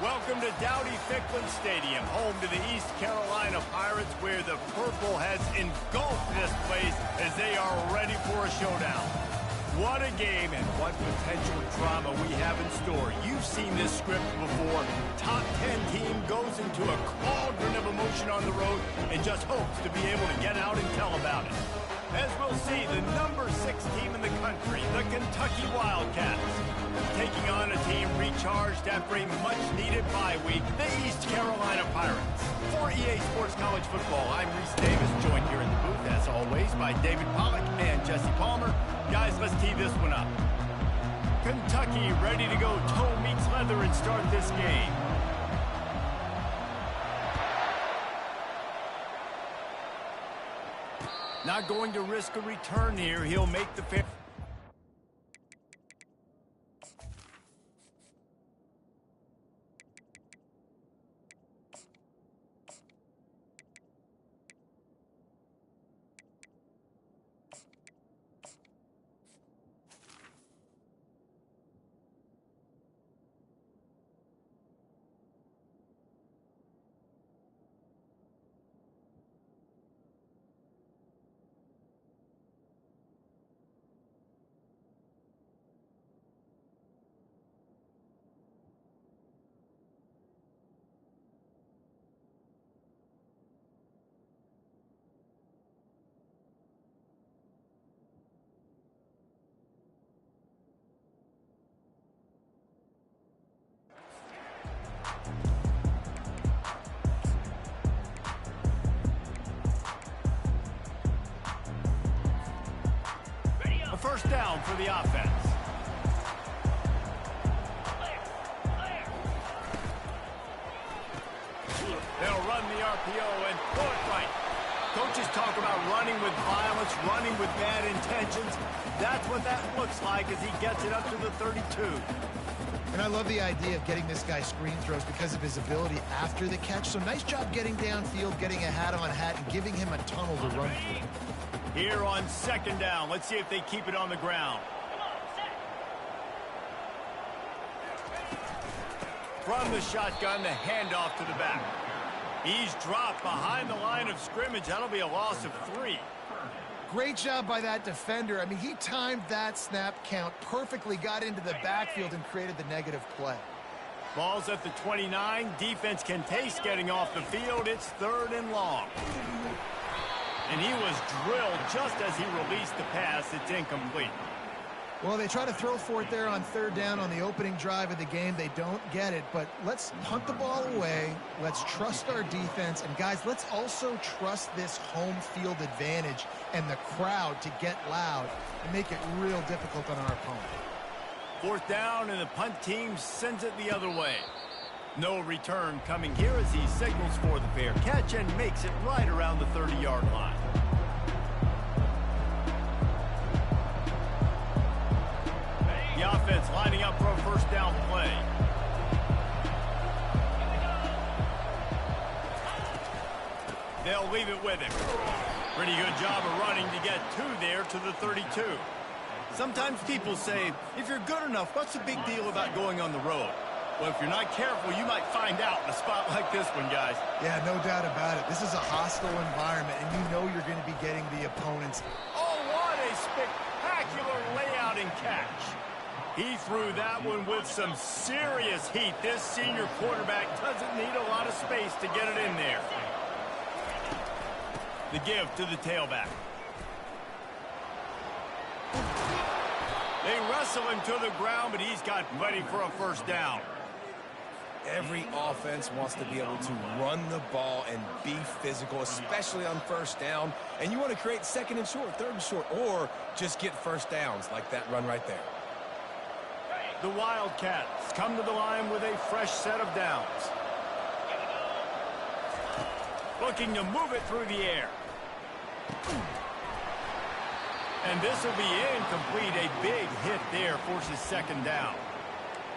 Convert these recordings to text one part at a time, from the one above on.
Welcome to Dowdy-Ficklen Stadium, home to the East Carolina Pirates, where the purple has engulfed this place as they are ready for a showdown. What a game and what potential drama we have in store. You've seen this script before. Top 10 team goes into a cauldron of emotion on the road and just hopes to be able to get out and tell about it. As we'll see, the number 6 team in the country, the Kentucky Wildcats, taking on a team recharged after a much-needed bye week, the East Carolina Pirates. For EA Sports College Football, I'm Reese Davis, joined here in the booth, as always, by David Pollack and Jesse Palmer. Guys, let's tee this one up. Kentucky ready to go toe meets leather and start this game. Not going to risk a return here. He'll make the fair. First down for the offense. They'll run the RPO and pull it right. Coaches talk about running with violence, running with bad intentions. That's what that looks like as he gets it up to the 32. And I love the idea of getting this guy screen throws because of his ability after the catch. So nice job getting downfield, getting a hat-on-hat, and giving him a tunnel to run through. Here on second down, let's see if they keep it on the ground. From the shotgun, the handoff to the back. He's dropped behind the line of scrimmage. That'll be a loss of 3. Great job by that defender. I mean, he timed that snap count perfectly, got into the backfield, and created the negative play. Ball's at the 29. Defense can taste getting off the field. It's 3rd and long. And he was drilled just as he released the pass. It's incomplete. Well, they try to throw for it there on 3rd down on the opening drive of the game. They don't get it, but let's punt the ball away. Let's trust our defense. And, guys, let's also trust this home field advantage and the crowd to get loud and make it real difficult on our opponent. 4th down, and the punt team sends it the other way. No return coming here as he signals for the fair catch and makes it right around the 30-yard line. The offense lining up for a first down play. They'll leave it with him. Pretty good job of running to get 2 there to the 32. Sometimes people say, if you're good enough, what's the big deal about going on the road? Well, if you're not careful, you might find out in a spot like this one, guys. Yeah, no doubt about it. This is a hostile environment, and you know you're going to be getting the opponents. Oh, what a spectacular layout and catch. He threw that one with some serious heat. This senior quarterback doesn't need a lot of space to get it in there. The give to the tailback. They wrestle him to the ground, but he's got ready for a first down. Every offense wants to be able to run the ball and be physical, especially on first down. And you want to create 2nd and short, 3rd and short, or just get first downs like that run right there. The Wildcats come to the line with a fresh set of downs. Looking to move it through the air. And this will be incomplete. A big hit there forces 2nd down.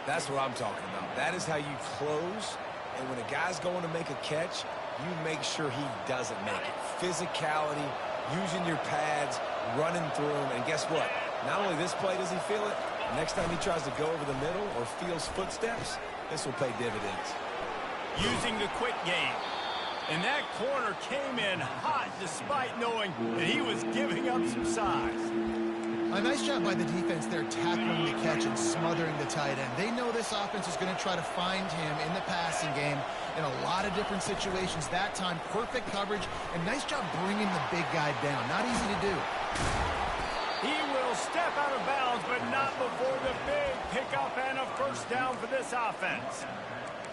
That's what I'm talking about. That is how you close. And when a guy's going to make a catch, you make sure he doesn't make it. Physicality, using your pads, running through him. And guess what? Not only this play does he feel it, Next time he tries to go over the middle or feels footsteps, this will pay dividends. Using the quick game. And that corner came in hot despite knowing that he was giving up some size. A nice job by the defense there, tackling the catch and smothering the tight end. They know this offense is going to try to find him in the passing game in a lot of different situations. That time, perfect coverage, and nice job bringing the big guy down. Not easy to do. He will step out of bounds, but not before the big pickup and a first down for this offense.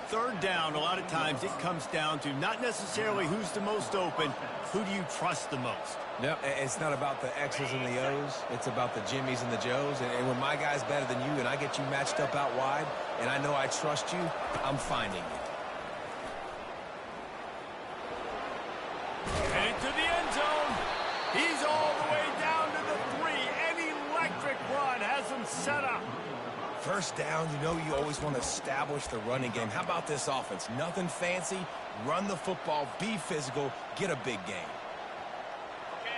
Third down, a lot of times it comes down to not necessarily who's the most open, who do you trust the most? No, it's not about the X's and the O's. It's about the Jimmies and the Joes. And when my guy's better than you and I get you matched up out wide, and I know I trust you, I'm finding you. And into the end zone. He's all the way down to the 3. An electric run has him set up. First down, you know you always want to establish the running game. How about this offense? Nothing fancy. Run the football, be physical, get a big gain.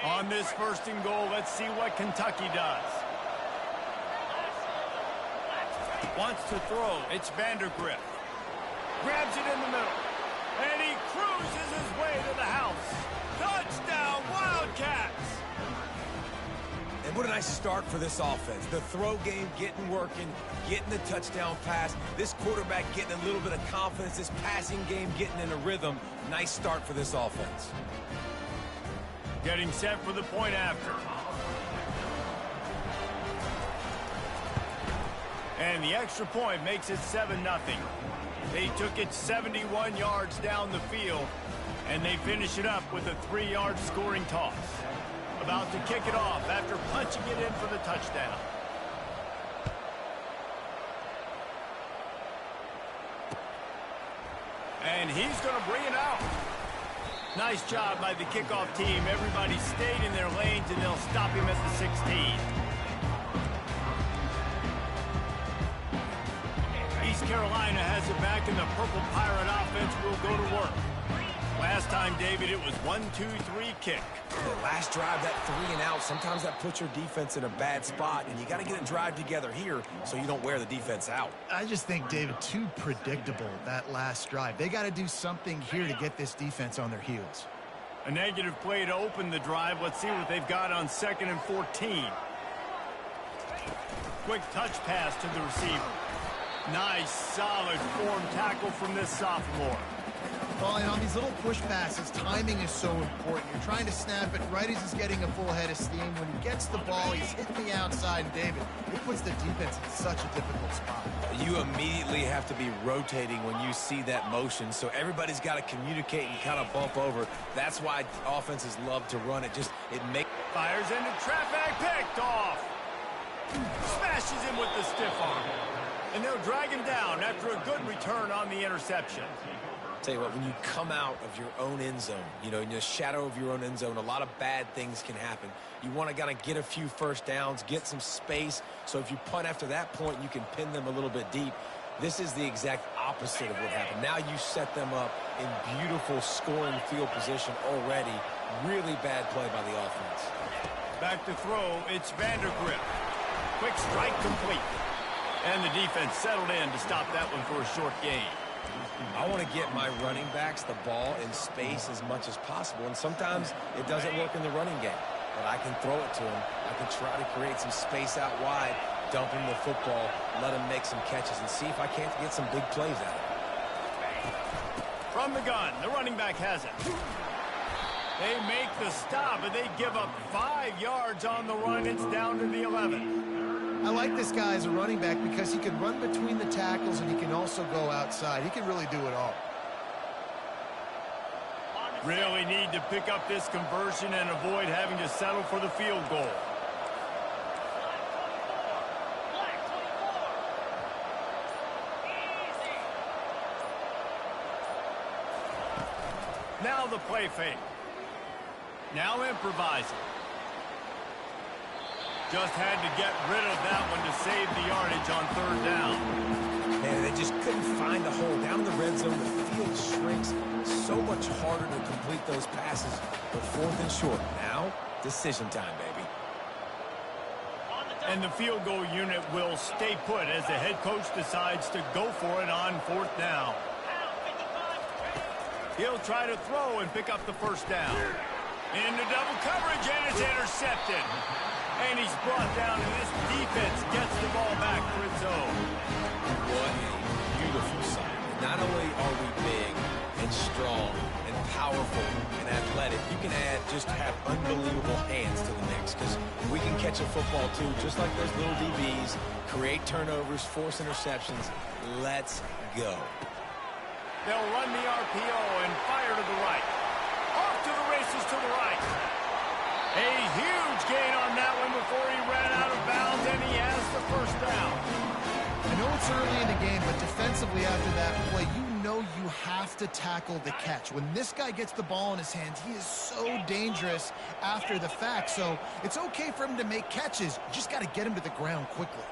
On this first and goal, let's see what Kentucky does. Wants to throw. It's Vandergrift. Grabs it in the middle. And he cruises his way to the house. Touchdown, Wildcats! And what a nice start for this offense. The throw game getting working, getting the touchdown pass. This quarterback getting a little bit of confidence. This passing game getting in a rhythm. Nice start for this offense. Getting set for the point after. And the extra point makes it 7-0. They took it 71 yards down the field, and they finish it up with a 3-yard scoring toss. About to kick it off after punching it in for the touchdown. And he's going to bring it out. Nice job by the kickoff team. Everybody stayed in their lanes, and they'll stop him at the 16. East Carolina has it back, and the Purple Pirate offense will go to work. Last time, David, it was 1-2-3 kick. The last drive, that 3 and out, sometimes that puts your defense in a bad spot, and you got to get a drive together here so you don't wear the defense out. I just think, David, too predictable, that last drive. They got to do something here to get this defense on their heels. A negative play to open the drive. Let's see what they've got on 2nd and 14. Quick touch pass to the receiver. Nice, solid form tackle from this sophomore. Well, and on these little push passes, timing is so important. You're trying to snap it right as he's getting a full head of steam. When he gets the ball, he's hitting the outside, and David, it puts the defense in such a difficult spot. You immediately have to be rotating when you see that motion, so everybody's got to communicate and kind of bump over. That's why offenses love to run it. It makes... Fires into traffic, picked off. Smashes him with the stiff arm. And they'll drag him down after a good return on the interception. Tell you what, when you come out of your own end zone, in the shadow of your own end zone, a lot of bad things can happen. You want to kind of get a few first downs, get some space, so if you punt after that point, you can pin them a little bit deep. This is the exact opposite of what happened. Now you set them up in beautiful scoring field position already. Really bad play by the offense. Back to throw, it's Vandergrift. Quick strike complete. And the defense settled in to stop that one for a short gain. I want to get my running backs the ball in space as much as possible, and sometimes it doesn't work in the running game. But I can throw it to him. I can try to create some space out wide, dump him the football, let him make some catches, and see if I can't get some big plays out of it. From the gun, the running back has it. They make the stop, and they give up 5 yards on the run. It's down to the 11. I like this guy as a running back because he can run between the tackles and he can also go outside. He can really do it all. Really need to pick up this conversion and avoid having to settle for the field goal. Now the play fake. Now improvising. Just had to get rid of that one to save the yardage on 3rd down. Man, they just couldn't find the hole. Down in the red zone, the field shrinks. So much harder to complete those passes. But 4th and short. Now, decision time, baby. And the field goal unit will stay put as the head coach decides to go for it on 4th down. He'll try to throw and pick up the first down. Into double coverage, and it's intercepted. And he's brought down, and this defense gets the ball back for its own. What a beautiful sight. Not only are we big and strong and powerful and athletic, you can just have unbelievable hands to the mix, because we can catch a football too, just like those little DBs, create turnovers, force interceptions. Let's go. They'll run the RPO and fire to the right. Off to the races to the right. A huge gain on that one before he ran out of bounds, and he has the first down. I know it's early in the game, but defensively after that play, you know you have to tackle the catch. When this guy gets the ball in his hands, he is so dangerous after the fact. So it's okay for him to make catches. You just got to get him to the ground quickly.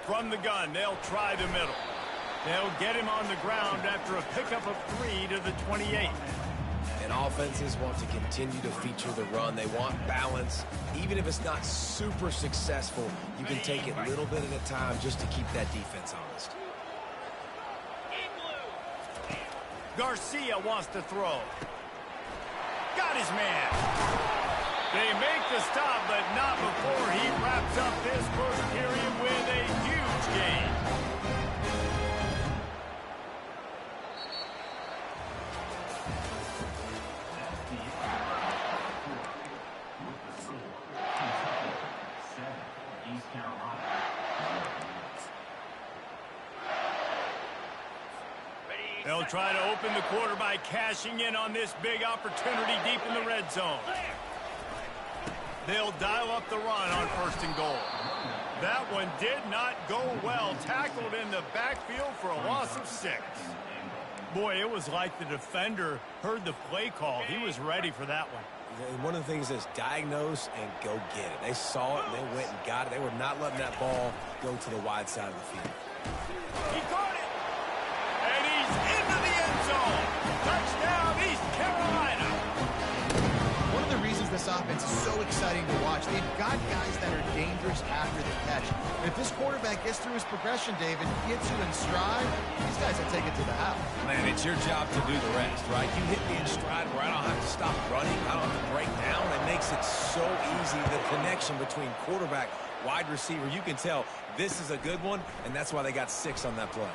From the gun, they'll try the middle. They'll get him on the ground after a pickup of 3 to the 28. And offenses want to continue to feature the run. They want balance. Even if it's not super successful, you can take it a little bit at a time just to keep that defense honest. Garcia wants to throw. Got his man. They make the stop, but not before he wraps up this first period with a huge gain. They'll try to open the quarter by cashing in on this big opportunity deep in the red zone. They'll dial up the run on 1st and goal. That one did not go well. Tackled in the backfield for a loss of 6. Boy, it was like the defender heard the play call. He was ready for that one. One of the things is diagnose and go get it. They saw it and they went and got it. They were not letting that ball go to the wide side of the field. He caught it. And he's into the end zone. Touchdown, East Carolina. One of the reasons this offense is so exciting to watch, they've got guys that are dangerous after the catch. And if this quarterback gets through his progression, David, gets you in stride, these guys will take it to the house. Man, it's your job to do the rest, right? You hit me in stride where I don't have to stop running. I don't have to break down. It makes it so easy. The connection between quarterback, wide receiver, you can tell this is a good one, and that's why they got 6 on that play.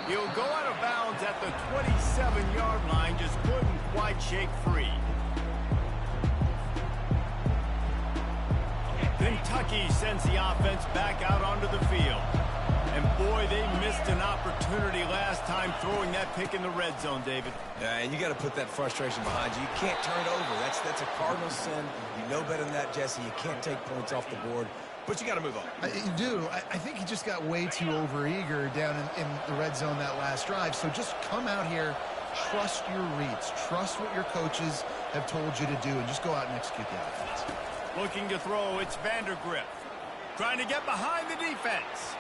He'll go out of bounds at the 27-yard line, just couldn't quite shake free. Kentucky sends the offense back out onto the field. And boy, they missed an opportunity last time throwing that pick in the red zone, David. Yeah, and you got to put that frustration behind you. You can't turn it over. That's a cardinal sin. You know better than that, Jesse. You can't take points off the board. But you got to move on. You do. I think he just got way too overeager down in the red zone that last drive. So just come out here, trust your reads, trust what your coaches have told you to do, and just go out and execute the offense. Looking to throw, it's Vandergrift. Trying to get behind the defense.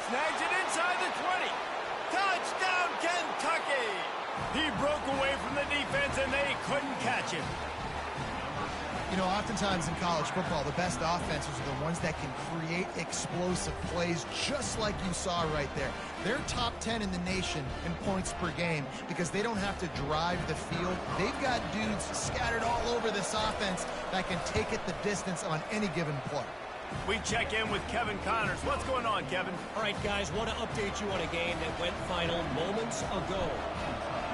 Snags it inside the 20. Touchdown, Kentucky! He broke away from the defense, and they couldn't catch him. You know, oftentimes in college football, the best offenses are the ones that can create explosive plays, just like you saw right there. They're top 10 in the nation in points per game because they don't have to drive the field. They've got dudes scattered all over this offense that can take it the distance on any given play. We check in with Kevin Connors. What's going on, Kevin? All right, guys, want to update you on a game that went final moments ago.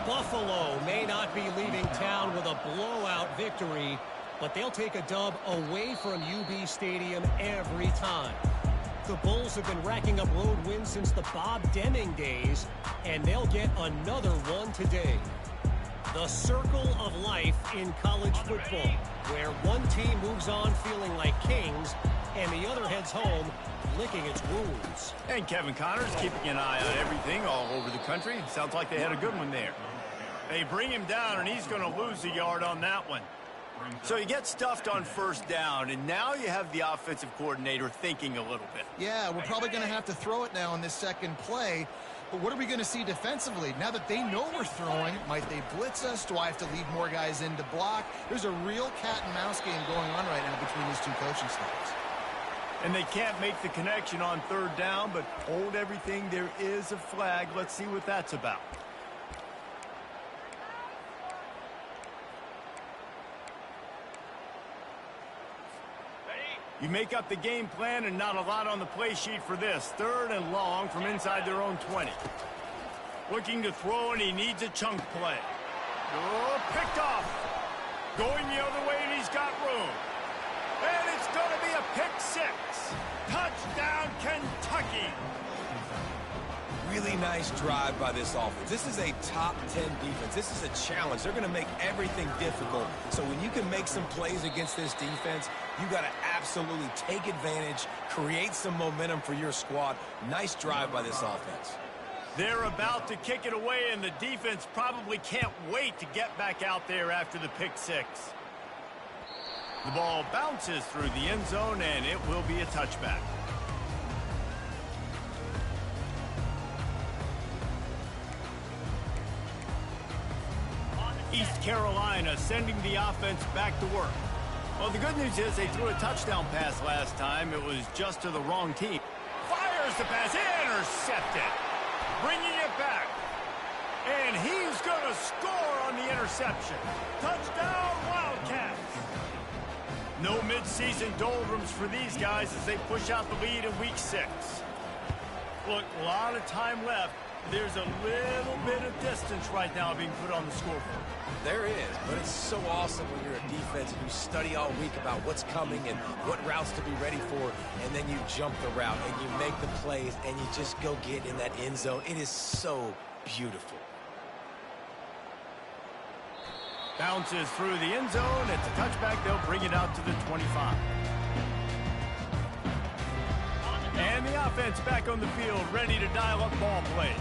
Buffalo may not be leaving town with a blowout victory, but they'll take a dub away from UB Stadium every time. The Bulls have been racking up road wins since the Bob Deming days, and they'll get another one today. The circle of life in college football, where one team moves on feeling like kings, and the other heads home licking its wounds. And Kevin Connors keeping an eye on everything all over the country. Sounds like they had a good one there. They bring him down, and he's going to lose a yard on that one. So you get stuffed on first down, and now you have the offensive coordinator thinking a little bit. Yeah, we're probably going to have to throw it now on this second play. But what are we going to see defensively? Now that they know we're throwing, might they blitz us? Do I have to leave more guys in to block? There's a real cat and mouse game going on right now between these two coaching staffs. And they can't make the connection on third down, but hold everything. There is a flag. Let's see what that's about. You make up the game plan and not a lot on the play sheet for this. Third and long from inside their own 20. Looking to throw, and he needs a chunk play. Oh, picked off. Going the other way, and he's got room. And it's going to be a pick six. Touchdown, Kentucky. Really nice drive by this offense. This is a top 10 defense. This is a challenge. They're going to make everything difficult. So when you can make some plays against this defense, you got to absolutely take advantage, create some momentum for your squad. Nice drive by this offense. They're about to kick it away, and the defense probably can't wait to get back out there after the pick six. The ball bounces through the end zone, and it will be a touchback. East Carolina sending the offense back to work. Well, the good news is they threw a touchdown pass last time. It was just to the wrong team. Fires the pass, intercepted. Bringing it back. And he's going to score on the interception. Touchdown, Wildcats. No midseason doldrums for these guys as they push out the lead in week 6. Look, a lot of time left. There's a little bit of distance right now being put on the scoreboard. There is, but it's so awesome when you're a defense and you study all week about what's coming and what routes to be ready for, and then you jump the route and you make the plays and you just go get in that end zone. It is so beautiful. Bounces through the end zone. It's a touchback. They'll bring it out to the 25. And the offense back on the field, ready to dial up ball plays.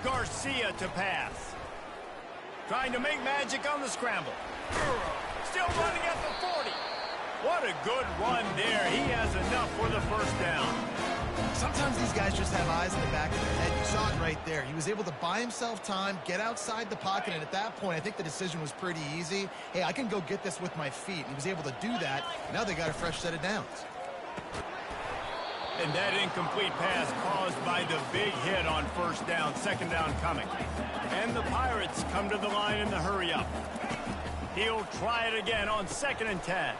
Garcia to pass. Trying to make magic on the scramble. Still running at the 40. What a good run there. He has enough for the first down. Sometimes these guys just have eyes in the back of their head. You saw it right there. He was able to buy himself time, get outside the pocket, and at that point, I think the decision was pretty easy. Hey, I can go get this with my feet. He was able to do that. Now they got a fresh set of downs. And that incomplete pass caused by the big hit on first down. Second down coming. And the Pirates come to the line in the hurry-up. He'll try it again on 2nd and 10.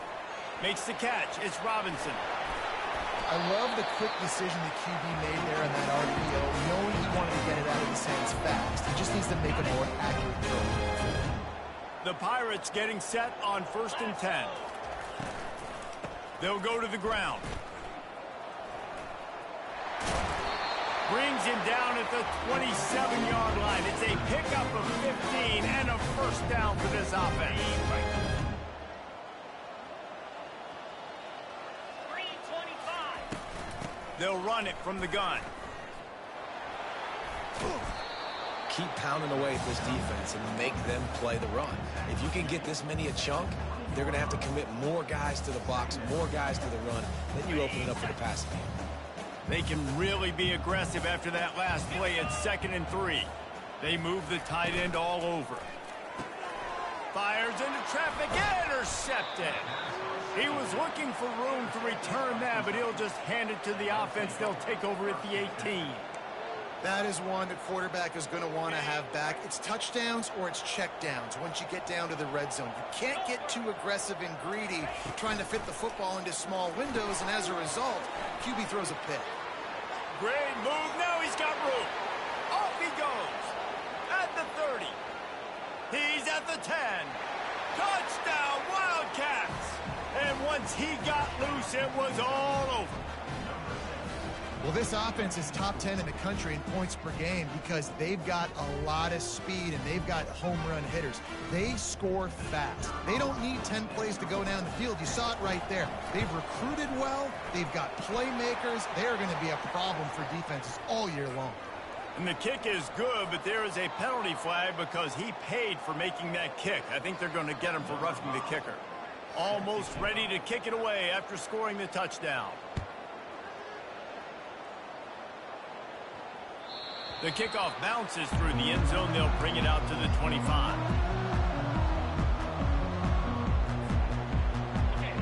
Makes the catch. It's Robinson. I love the quick decision the QB made there on that RPO, knowing he wanted to get it out of his hands fast. He just needs to make a more accurate throw. The Pirates getting set on 1st and 10. They'll go to the ground. Brings him down at the 27-yard line. It's a pickup of 15 and a first down for this offense. They'll run it from the gun. Keep pounding away at this defense and make them play the run. If you can get this many a chunk, they're going to have to commit more guys to the box, more guys to the run. Then you open it up for the passing game. They can really be aggressive after that last play at 2nd and 3. They move the tight end all over. Fires into traffic, intercepted. He was looking for room to return that, but he'll just hand it to the offense. They'll take over at the 18. That is one the quarterback is going to want to have back. It's touchdowns or it's checkdowns once you get down to the red zone. You can't get too aggressive and greedy trying to fit the football into small windows, and as a result, QB throws a pick. Great move. Now he's got room. Off he goes. At the 30. He's at the 10. Touchdown, Wildcats. And once he got loose, it was all over. Well, this offense is top 10 in the country in points per game because they've got a lot of speed and they've got home run hitters. They score fast. They don't need 10 plays to go down the field. You saw it right there. They've recruited well. They've got playmakers. They are going to be a problem for defenses all year long. And the kick is good, but there is a penalty flag because he paid for making that kick. I think they're going to get him for roughing the kicker. Almost ready to kick it away after scoring the touchdown. The kickoff bounces through the end zone. They'll bring it out to the 25.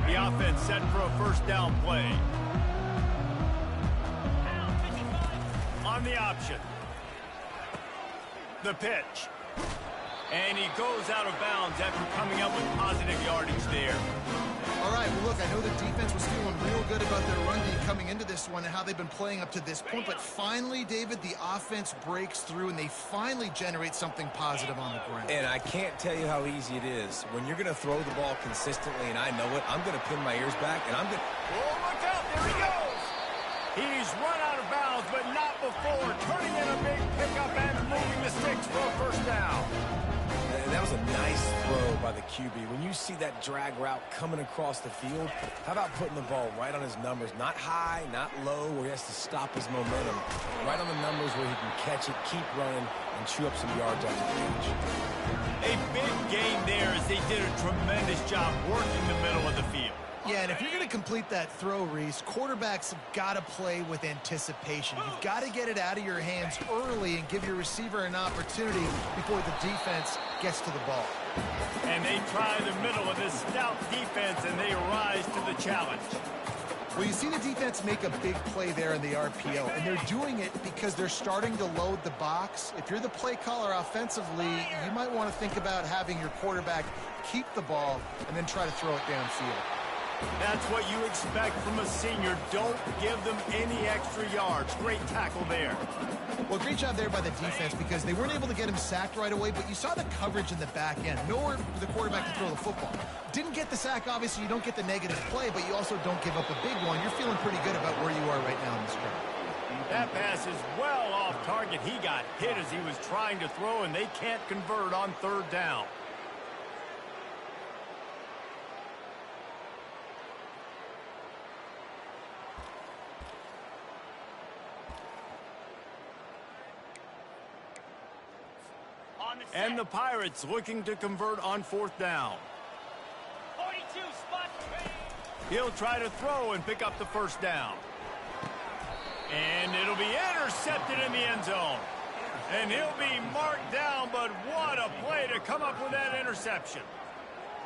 The offense set for a first down play. On the option. The pitch. And he goes out of bounds after coming up with positive yardage there. All right, well, look, I know the defense was feeling real good about their run D coming into this one and how they've been playing up to this point. But finally, David, the offense breaks through, and they finally generate something positive on the ground. And I can't tell you how easy it is. When you're going to throw the ball consistently, and I know it, I'm going to pin my ears back, and I'm going to... Oh, look out, there he goes! He's run out of bounds, but not before turning in a big pickup and moving the sticks for a first down. That was a nice throw by the QB. When you see that drag route coming across the field, how about putting the ball right on his numbers? Not high, not low, where he has to stop his momentum. Right on the numbers where he can catch it, keep running, and chew up some yards after the catch. A big gain there as they did a tremendous job working the middle of the field. Yeah, and if you're going to complete that throw, Reese, quarterbacks have got to play with anticipation. You've got to get it out of your hands early and give your receiver an opportunity before the defense gets to the ball. And they try the middle of this stout defense, and they rise to the challenge. Well, you see the defense make a big play there in the RPO, and they're doing it because they're starting to load the box. If you're the play caller offensively, you might want to think about having your quarterback keep the ball and then try to throw it downfield. That's what you expect from a senior. Don't give them any extra yards. Great tackle there. Well, great job there by the defense because they weren't able to get him sacked right away, but you saw the coverage in the back end. Nowhere for the quarterback to throw the football. Didn't get the sack, obviously. You don't get the negative play, but you also don't give up a big one. You're feeling pretty good about where you are right now in this drive. That pass is well off target. He got hit as he was trying to throw, and they can't convert on third down. And the Pirates looking to convert on fourth down. 42 spot. He'll try to throw and pick up the first down. And it'll be intercepted in the end zone. And he'll be marked down, but what a play to come up with that interception.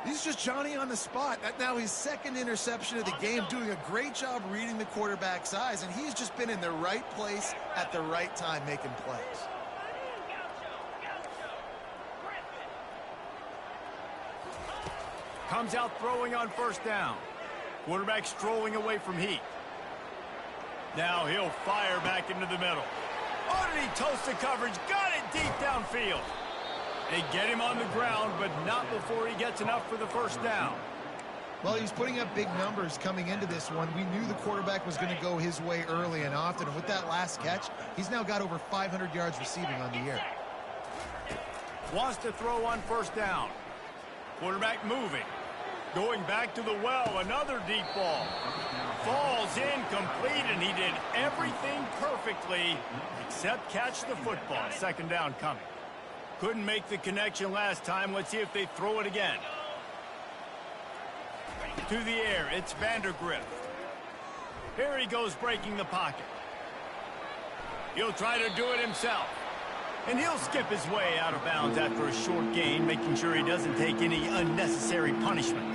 He's just Johnny on the spot. That now his second interception of the game, doing a great job reading the quarterback's eyes, and he's just been in the right place at the right time making plays. Comes out throwing on first down. Quarterback strolling away from heat. Now he'll fire back into the middle. Oh, did he toast the coverage? Got it deep downfield. They get him on the ground, but not before he gets enough for the first down. Well, he's putting up big numbers coming into this one. We knew the quarterback was going to go his way early and often. And with that last catch, he's now got over 500 yards receiving on the year. Wants to throw on first down. Quarterback moving. Going back to the well, another deep ball. Falls incomplete, and he did everything perfectly except catch the football. Second down coming. Couldn't make the connection last time. Let's see if they throw it again. To the air, it's Vandergrift. Here he goes breaking the pocket. He'll try to do it himself. And he'll skip his way out of bounds after a short gain, making sure he doesn't take any unnecessary punishment.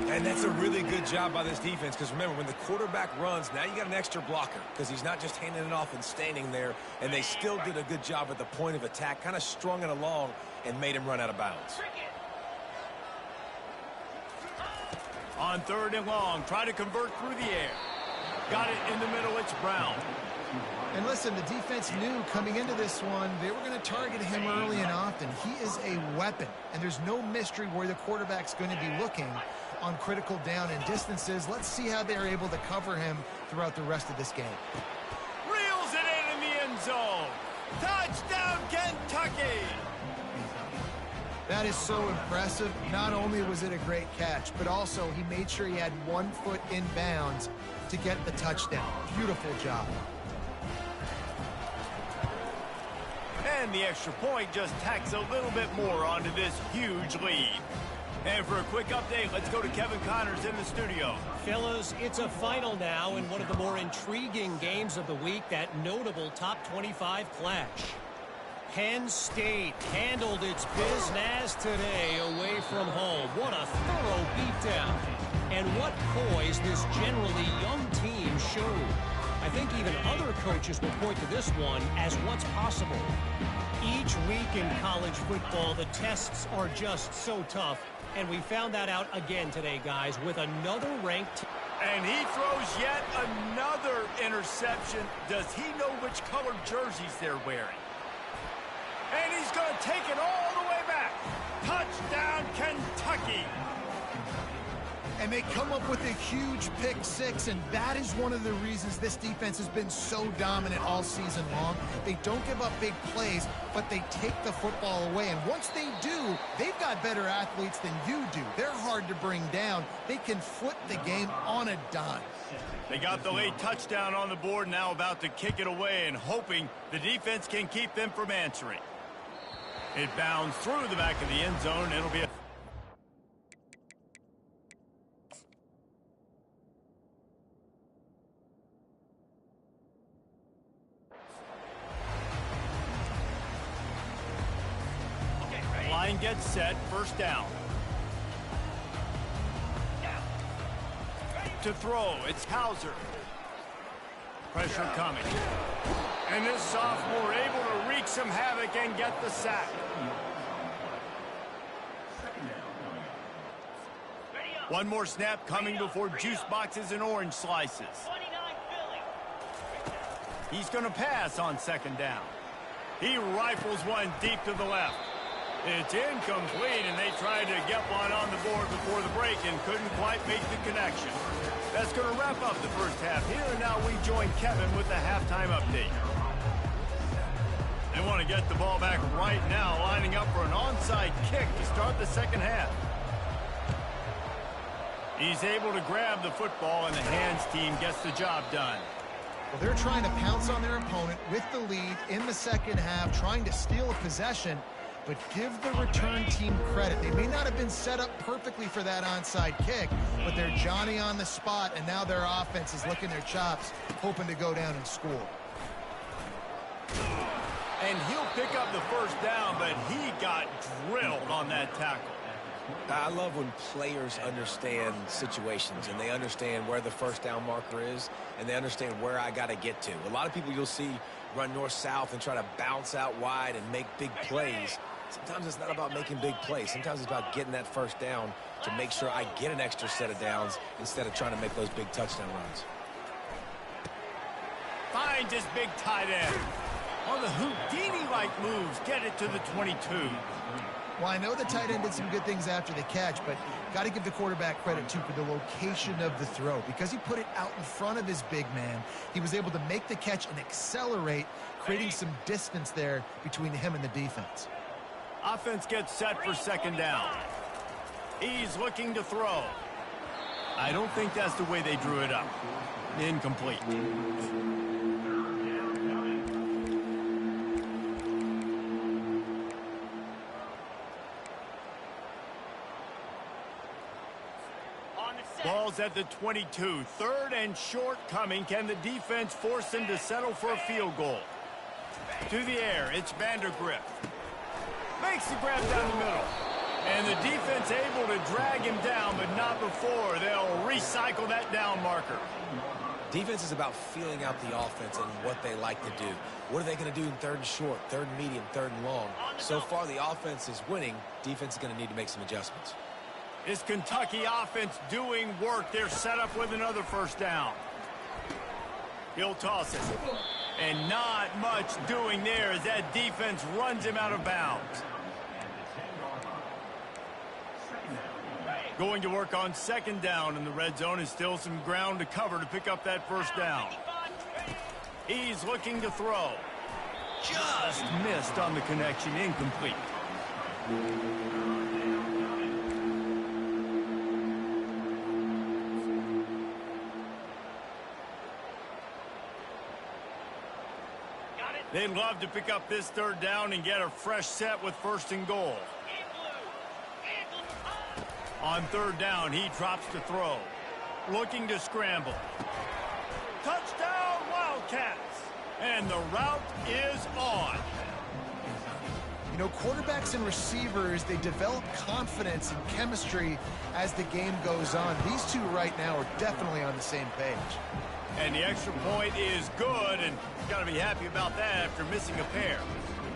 And that's a really good job by this defense because, remember, when the quarterback runs, now you got an extra blocker because he's not just handing it off and standing there, and they still did a good job at the point of attack, kind of strung it along and made him run out of bounds. On third and long, try to convert through the air. Got it in the middle, it's Brown. And listen, the defense knew coming into this one, they were going to target him early and often. He is a weapon, and there's no mystery where the quarterback's going to be looking on critical down and distances. Let's see how they're able to cover him throughout the rest of this game. Reels it in the end zone. Touchdown, Kentucky! That is so impressive. Not only was it a great catch, but also he made sure he had 1 foot in bounds to get the touchdown. Beautiful job. And the extra point just tacks a little bit more onto this huge lead. And for a quick update, let's go to Kevin Connors in the studio. Fellas, it's a final now in one of the more intriguing games of the week, that notable top 25 clash. Penn State handled its business today away from home. What a thorough beatdown. And what poise this generally young team showed. I think even other coaches will point to this one as what's possible. Each week in college football, the tests are just so tough. And we found that out again today, guys, with another ranked. And he throws yet another interception. Does he know which colored jerseys they're wearing? And he's going to take it all the way back. Touchdown, Kentucky. And they come up with a huge pick six, and that is one of the reasons this defense has been so dominant all season long. They don't give up big plays, but they take the football away. And once they do, they've got better athletes than you do. They're hard to bring down. They can flip the game on a dime. They got the late touchdown on the board, now about to kick it away and hoping the defense can keep them from answering. It bounds through the back of the end zone. It'll be a... Line gets set, first down. To throw, it's Hauser. Pressure coming. And this sophomore able to wreak some havoc and get the sack. One more snap coming before juice boxes and orange slices. He's going to pass on second down. He rifles one deep to the left. It's incomplete, and they tried to get one on the board before the break and couldn't quite make the connection. That's going to wrap up the first half here, and now we join Kevin with the halftime update. They want to get the ball back right now, lining up for an onside kick to start the second half. He's able to grab the football, and the hands team gets the job done. Well, they're trying to pounce on their opponent with the lead in the second half, trying to steal a possession. But give the return team credit. They may not have been set up perfectly for that onside kick, but they're Johnny on the spot, and now their offense is licking their chops, hoping to go down and score. And he'll pick up the first down, but he got drilled on that tackle. I love when players understand situations, and they understand where the first down marker is, and they understand where I got to get to. A lot of people you'll see run north-south and try to bounce out wide and make big plays. Sometimes it's not about making big plays. Sometimes it's about getting that first down to make sure I get an extra set of downs instead of trying to make those big touchdown runs. Finds his big tight end. On the Houdini-like moves, get it to the 22. Well, I know the tight end did some good things after the catch, but got to give the quarterback credit, too, for the location of the throw. Because he put it out in front of his big man, he was able to make the catch and accelerate, creating some distance there between him and the defense. Offense gets set for second down. He's looking to throw. I don't think that's the way they drew it up. Incomplete. Ball's at the 22. Third and short coming. Can the defense force them to settle for a field goal? To the air, it's Vandergrift. Makes the grab down the middle. And the defense able to drag him down, but not before. They'll recycle that down marker. Defense is about feeling out the offense and what they like to do. What are they going to do in third and short, third and medium, third and long? So far, the offense is winning. Defense is going to need to make some adjustments. Is Kentucky offense doing work? They're set up with another first down. He'll toss it. And not much doing there as that defense runs him out of bounds. Going to work on second down in the red zone, is still some ground to cover to pick up that first down. He's looking to throw. Just missed on the connection, incomplete. They'd love to pick up this third down and get a fresh set with first and goal. On third down, he drops to throw. Looking to scramble. Touchdown, Wildcats! And the route is on. You know, quarterbacks and receivers, they develop confidence and chemistry as the game goes on. These two right now are definitely on the same page. And the extra point is good, and got to be happy about that after missing a pair.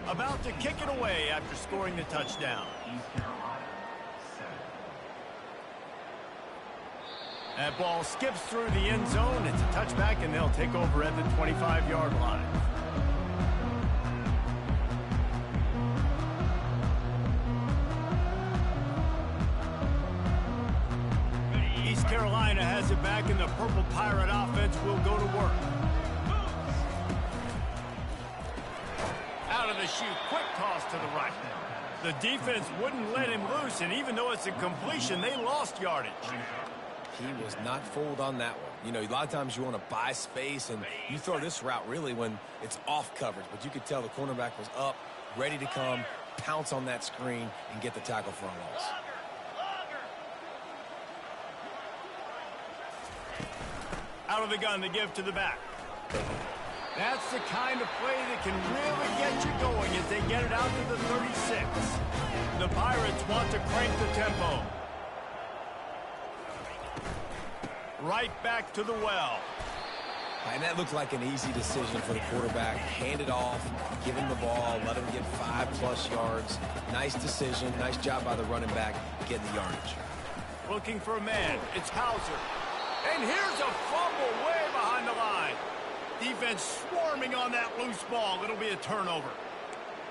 About to kick it away after scoring the touchdown. That ball skips through the end zone. It's a touchback, and they'll take over at the 25-yard line. East Carolina has it back, and the Purple Pirate offense will go to work. Out of the chute, quick toss to the right. The defense wouldn't let him loose, and even though it's a completion, they lost yardage. He was not fooled on that one. You know, a lot of times you want to buy space, and you throw this route really when it's off coverage. But you could tell the cornerback was up, ready to come, pounce on that screen, and get the tackle for a loss. Out of the gun to give to the back. That's the kind of play that can really get you going as they get it out to the 36. The Pirates want to crank the tempo. Right back to the well. And that looked like an easy decision for the quarterback. Hand it off, give him the ball, let him get 5+ yards. Nice decision. Nice job by the running back getting the yardage. Looking for a man. It's Hauser. And here's a fumble way behind the line. Defense swarming on that loose ball. It'll be a turnover.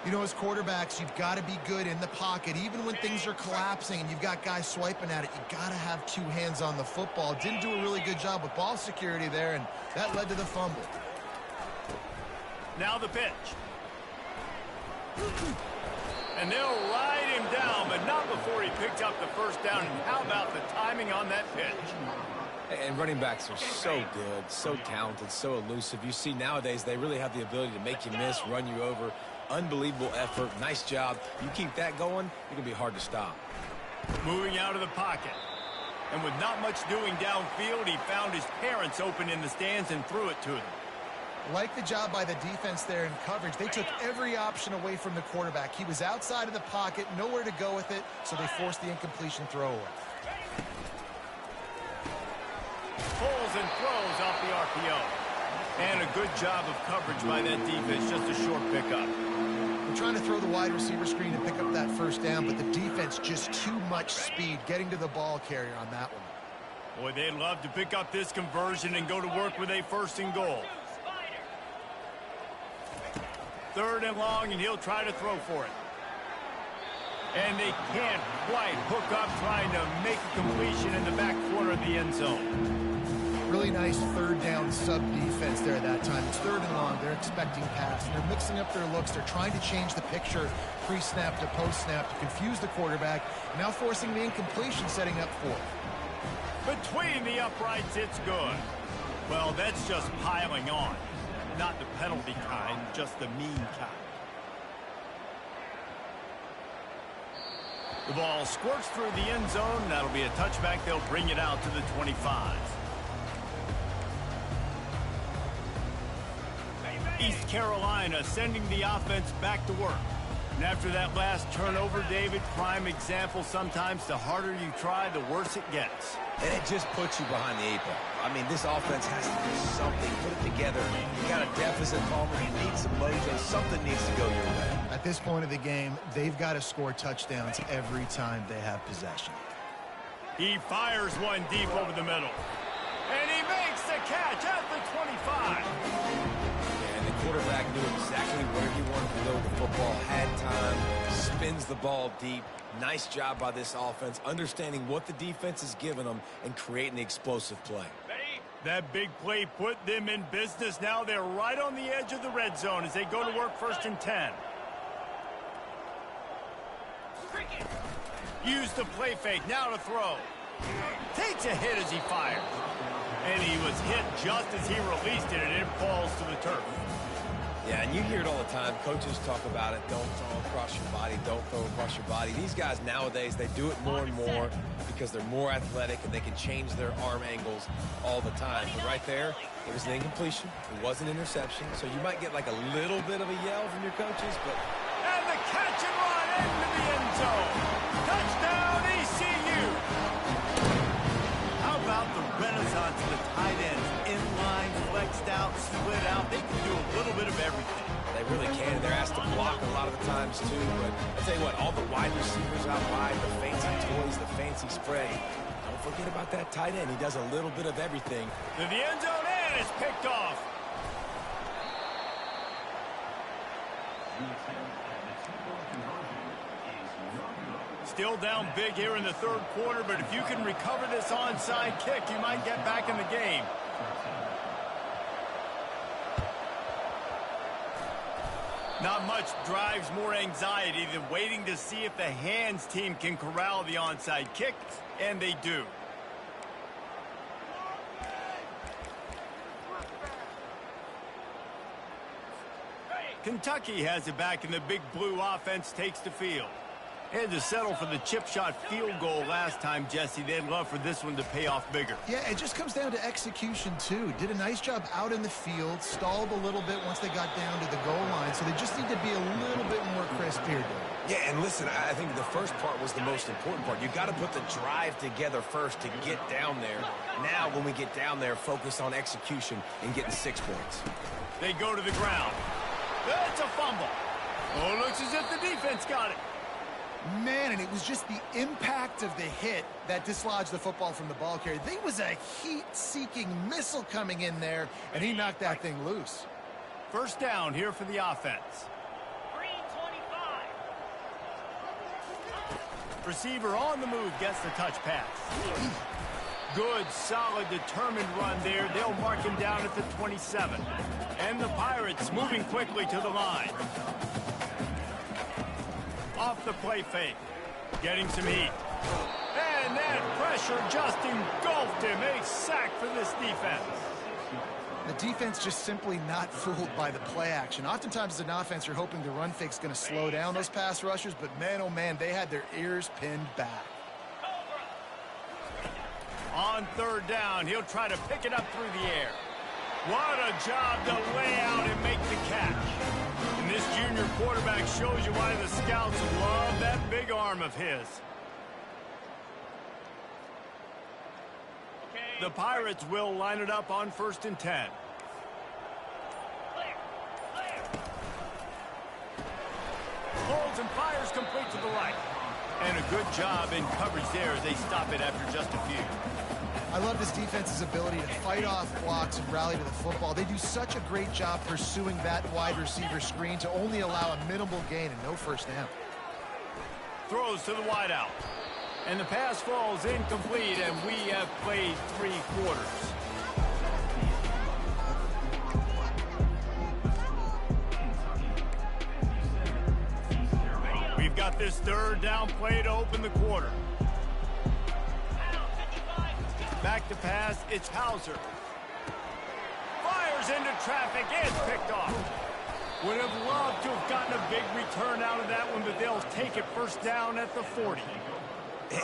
You know, as quarterbacks, you've got to be good in the pocket. Even when things are collapsing and you've got guys swiping at it, you've got to have two hands on the football. Didn't do a really good job with ball security there, and that led to the fumble. Now the pitch. And they'll ride him down, but not before he picked up the first down. And how about the timing on that pitch? And running backs are so good, so talented, so elusive. You see nowadays they really have the ability to make you miss, run you over. Unbelievable effort. Nice job. You keep that going, it's going to be hard to stop. Moving out of the pocket. And with not much doing downfield, he found his parents open in the stands and threw it to them. Like the job by the defense there in coverage. They took every option away from the quarterback. He was outside of the pocket, nowhere to go with it, so they forced the incompletion throwaway. Pulls and throws off the RPO. And a good job of coverage by that defense, just a short pickup. They're trying to throw the wide receiver screen and pick up that first down, but the defense just too much speed getting to the ball carrier on that one. Boy, they'd love to pick up this conversion and go to work with a 1st and goal. 3rd and long, and he'll try to throw for it. And they can't quite hook up trying to make a completion in the back corner of the end zone. Really nice 3rd down sub-defense there that time. It's 3rd and long. They're expecting pass, and they're mixing up their looks. They're trying to change the picture pre-snap to post-snap to confuse the quarterback, now forcing the incompletion, setting up 4th. Between the uprights, it's good. Well, that's just piling on. Not the penalty kind, just the mean kind. The ball squirts through the end zone. That'll be a touchback. They'll bring it out to the 25. East Carolina sending the offense back to work. And after that last turnover, David, prime example, sometimes the harder you try, the worse it gets. And it just puts you behind the 8 ball. I mean, this offense has to do something, put it together. You got a deficit, Palmer. You need some mojo. Something needs to go your way. At this point of the game, they've got to score touchdowns every time they have possession. He fires one deep over the middle. And he makes the catch at the 25. And the quarterback knew exactly where he wanted to go with the football, had time, spins the ball deep. Nice job by this offense, understanding what the defense is giving them and creating the explosive play. That big play put them in business. Now they're right on the edge of the red zone as they go to work 1st and 10. Use the play fake, now to throw. Takes a hit as he fires. And he was hit just as he released it, and it falls to the turf. Yeah, and you hear it all the time. Coaches talk about it. Don't throw across your body. Don't throw across your body. These guys nowadays, they do it more and more because they're more athletic and they can change their arm angles all the time. But right there, it was an incompletion. It was an interception. So you might get like a little bit of a yell from your coaches, but... And the catch and run into the end zone. Touchdown, ECU. How about the renaissance of the tight ends? Inline, flexed out, split out. They can do a little bit of everything. They really can. They're asked to block a lot of the times, too. But I'll tell you what, all the wide receivers out wide, the fancy toys, the fancy spread. Don't forget about that tight end. He does a little bit of everything. To the end zone, and it's picked off. Still down big here in the third quarter, but if you can recover this onside kick, you might get back in the game. Not much drives more anxiety than waiting to see if the hands team can corral the onside kick, and they do. Kentucky has it back, and the big blue offense takes the field. Had to settle for the chip shot field goal last time, Jesse. They'd love for this one to pay off bigger. Yeah, it just comes down to execution, too. Did a nice job out in the field, stalled a little bit once they got down to the goal line, so they just need to be a little bit more crisp here. Yeah, and listen, I think the first part was the most important part. You got to put the drive together first to get down there. Now, when we get down there, focus on execution and getting 6 points. They go to the ground. That's a fumble. Oh, looks as if the defense got it. Man, and it was just the impact of the hit that dislodged the football from the ball carrier. There was a heat-seeking missile coming in there, and he knocked that thing loose. First down here for the offense. Green 25. Receiver on the move gets the touch pass. Good, solid, determined run there. They'll mark him down at the 27. And the Pirates moving quickly to the line. Off the play fake. Getting some heat. And that pressure just engulfed him. A sack for this defense. The defense just simply not fooled by the play action. Oftentimes as an offense, you're hoping the run fake's going to slow down those pass rushers, but man, oh man, they had their ears pinned back. On third down, he'll try to pick it up through the air. What a job to lay out and make the catch. And this junior quarterback shows you why the scouts love that big arm of his. The Pirates will line it up on 1st and 10. Holds and fires complete to the right. And a good job in coverage there as they stop it after just a few. I love this defense's ability to fight off blocks and rally to the football. They do such a great job pursuing that wide receiver screen to only allow a minimal gain and no first down. Throws to the wideout. And the pass falls incomplete, and we have played 3 quarters. We've got this third down play to open the quarter. Back to pass, it's Hauser. Fires into traffic, it's picked off. Would have loved to have gotten a big return out of that one, but they'll take it first down at the 40.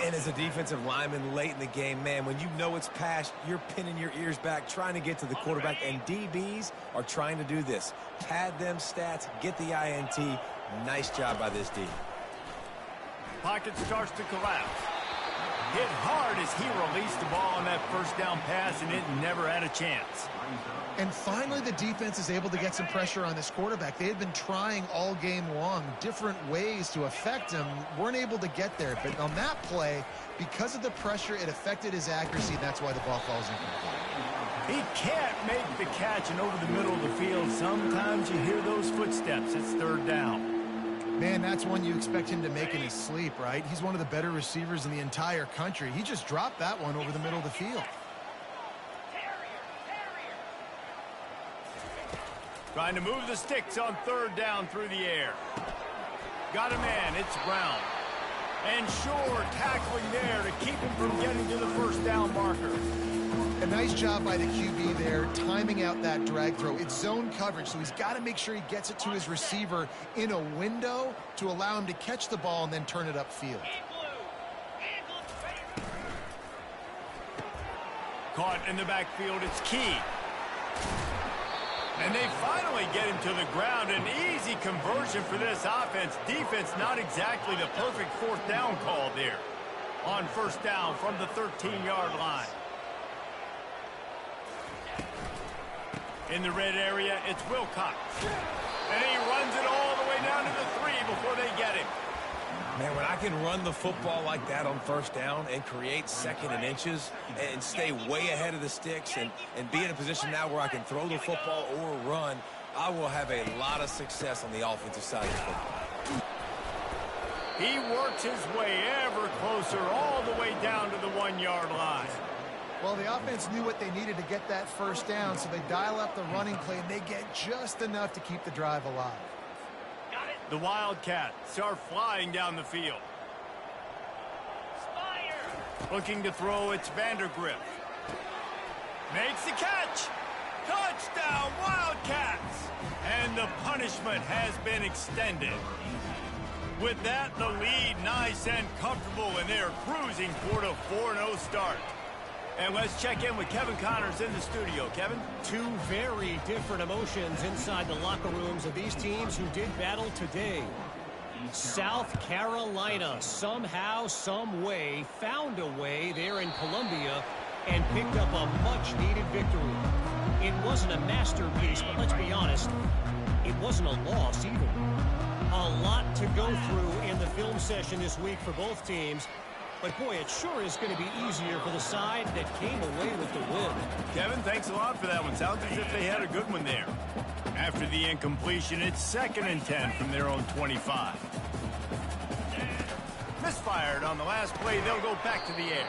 And as a defensive lineman late in the game, man, when you know it's past, you're pinning your ears back, trying to get to the quarterback, and DBs are trying to do this. Pad them stats, get the INT. Nice job by this D. Pocket starts to collapse. Hit hard as he released the ball on that first down pass, and it never had a chance. And finally, the defense is able to get some pressure on this quarterback. They had been trying all game long different ways to affect him, weren't able to get there. But on that play, because of the pressure, it affected his accuracy, and that's why the ball falls incomplete. He can't make the catch, and over the middle of the field, sometimes you hear those footsteps. It's third down. Man, that's one you expect him to make in his sleep, right? He's one of the better receivers in the entire country. He just dropped that one over the middle of the field. Trying to move the sticks on third down through the air. Got a man, it's Brown. And Shore tackling there to keep him from getting to the first down marker. A nice job by the QB there, timing out that drag throw. It's zone coverage, so he's got to make sure he gets it to his receiver in a window to allow him to catch the ball and then turn it upfield. Caught in the backfield, it's Key. And they finally get him to the ground. An easy conversion for this offense. Defense, not exactly the perfect fourth down call there. On first down from the 13-yard line. In the red area, it's Wilcox. And he runs it all the way down to the 3 before they get him. Man, when I can run the football like that on first down and create second and inches and stay way ahead of the sticks and be in a position now where I can throw the football or run, I will have a lot of success on the offensive side of the football. He works his way ever closer all the way down to the 1-yard line. Well, the offense knew what they needed to get that first down, so they dial up the running play, and they get just enough to keep the drive alive. The Wildcats are flying down the field. Looking to throw, it's Vandergriff. Makes the catch. Touchdown, Wildcats! And the punishment has been extended. With that, the lead nice and comfortable, and they're cruising toward a 4-0 start. And let's check in with Kevin Connors in the studio. Kevin? Two very different emotions inside the locker rooms of these teams who did battle today. South Carolina somehow, some way, found a way there in Columbia and picked up a much-needed victory. It wasn't a masterpiece, but let's be honest, it wasn't a loss either. A lot to go through in the film session this week for both teams. But, boy, it sure is going to be easier for the side that came away with the win. Kevin, thanks a lot for that one. Sounds as if they had a good one there. After the incompletion, it's 2nd and 10 from their own 25. Misfired on the last play. They'll go back to the air.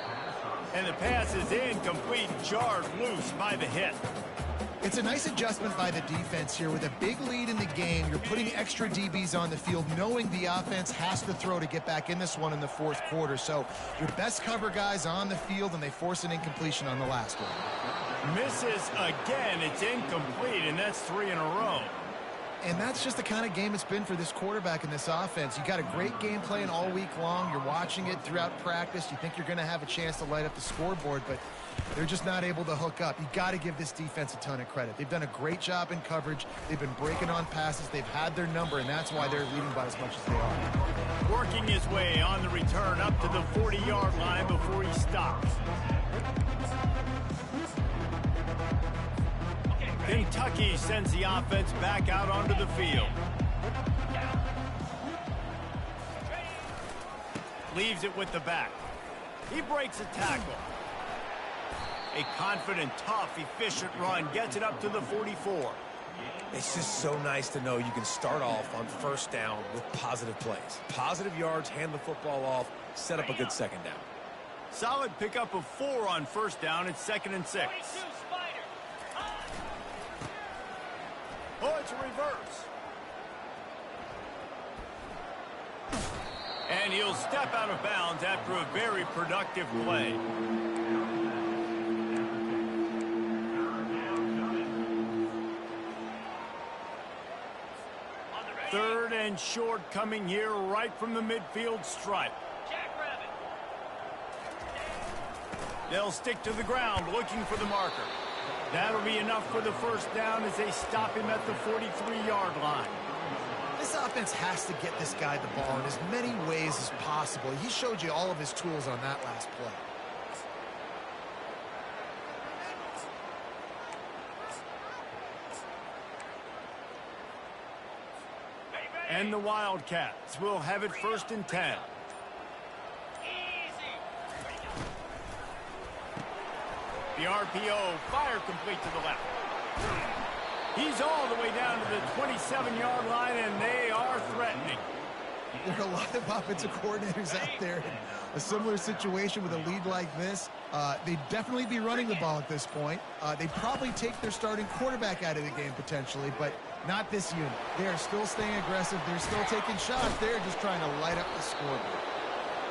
And the pass is incomplete, jarred loose by the hit. It's a nice adjustment by the defense here. With a big lead in the game, you're putting extra DBs on the field, knowing the offense has to throw to get back in this one in the fourth quarter. So your best cover guys on the field, and they force an incompletion on the last one. Misses again. It's incomplete, and that's 3 in a row. And that's just the kind of game it's been for this quarterback and this offense. You got a great game plan all week long. You're watching it throughout practice. You think you're going to have a chance to light up the scoreboard, but they're just not able to hook up. You got to give this defense a ton of credit. They've done a great job in coverage. They've been breaking on passes. They've had their number, and that's why they're leading by as much as they are. Working his way on the return up to the 40-yard line before he stops. Kentucky sends the offense back out onto the field. Leaves it with the back. He breaks a tackle. A confident, tough, efficient run gets it up to the 44. It's just so nice to know you can start off on first down with positive plays. Positive yards, hand the football off, set up a good second down. Solid pickup of 4 on first down. It's 2nd and 6. Oh, it's a reverse. And he'll step out of bounds after a very productive play. Third and short coming here right from the midfield stripe. They'll stick to the ground looking for the marker. That'll be enough for the first down as they stop him at the 43-yard line. This offense has to get this guy the ball in as many ways as possible. He showed you all of his tools on that last play. And the Wildcats will have it 1st and 10. The RPO, fire complete to the left. He's all the way down to the 27-yard line, and they are threatening. There are a lot of offensive coordinators out there in a similar situation with a lead like this. They'd definitely be running the ball at this point. They'd probably take their starting quarterback out of the game potentially, but not this unit. They are still staying aggressive. They're still taking shots. They're just trying to light up the scoreboard.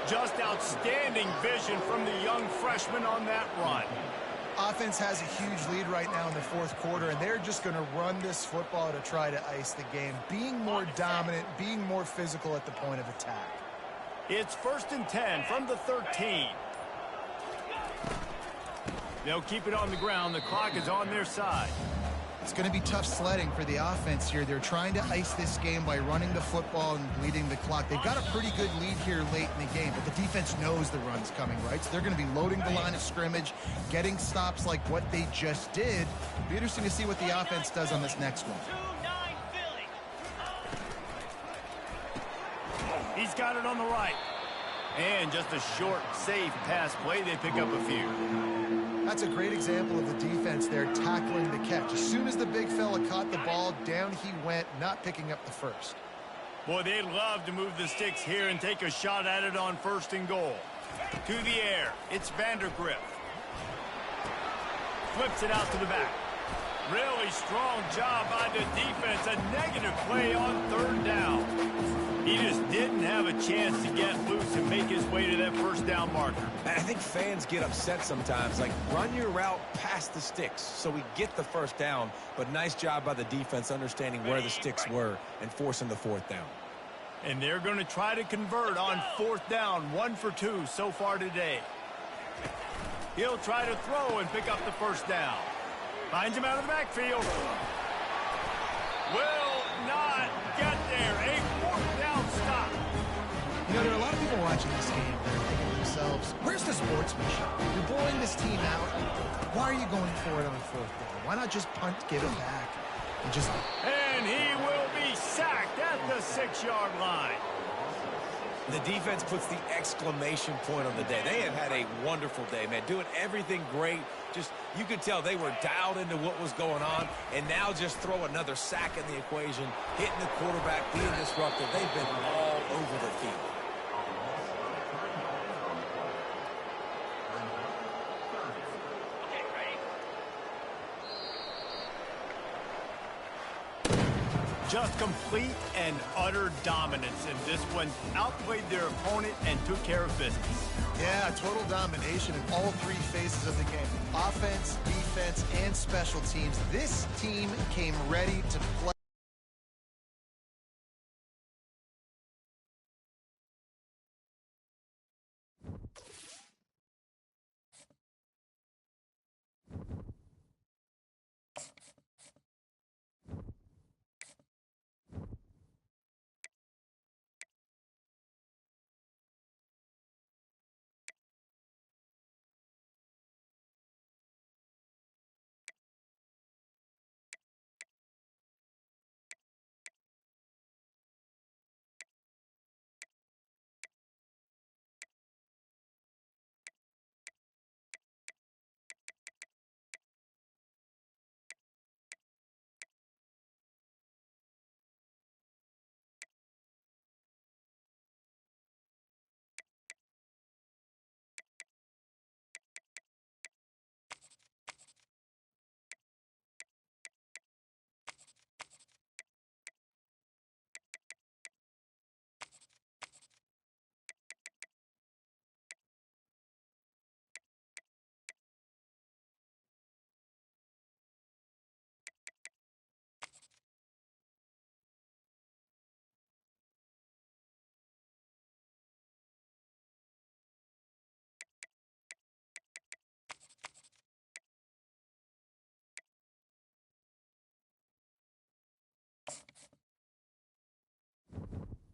Just outstanding vision from the young freshman on that run. Offense has a huge lead right now in the fourth quarter, and they're just going to run this football to try to ice the game, being more dominant, being more physical at the point of attack. It's 1st and 10 from the 13. They'll keep it on the ground. The clock is on their side. It's going to be tough sledding for the offense here. They're trying to ice this game by running the football and bleeding the clock. They've got a pretty good lead here late in the game, but the defense knows the run's coming, right? So they're going to be loading the line of scrimmage, getting stops like what they just did. It'll be interesting to see what the offense does on this next one. 2-9 Philly. He's got it on the right. And just a short, safe pass play. They pick up a few. That's a great example of the defense there tackling the catch. As soon as the big fella caught the ball, down he went, not picking up the first. Boy, they'd love to move the sticks here and take a shot at it on 1st and goal. To the air, it's Vandergriff. Flips it out to the back. Really strong job by the defense. A negative play on 3rd down. He just didn't have a chance to get loose and make his way to that 1st down marker. I think fans get upset sometimes. Like, run your route past the sticks so we get the 1st down. But nice job by the defense understanding where the sticks were and forcing the 4th down. And they're going to try to convert on 4th down. 1 for 2 so far today. He'll try to throw and pick up the 1st down. Finds him out of the backfield. Will not get there. A 4th down stop. You know, there are a lot of people watching this game that are thinking to themselves, where's the sportsmanship? You're blowing this team out. Why are you going for it on 4th down? Why not just punt, give it back, and just... And he will be sacked at the 6-yard line. The defense puts the exclamation point on the day. They have had a wonderful day, man. Doing everything great. Just, you could tell they were dialed into what was going on. And now just throw another sack in the equation. Hitting the quarterback, being disruptive. They've been all over the field. Just complete and utter dominance in this one. Outplayed their opponent and took care of business. Yeah, total domination in all 3 phases of the game. Offense, defense, and special teams. This team came ready to play.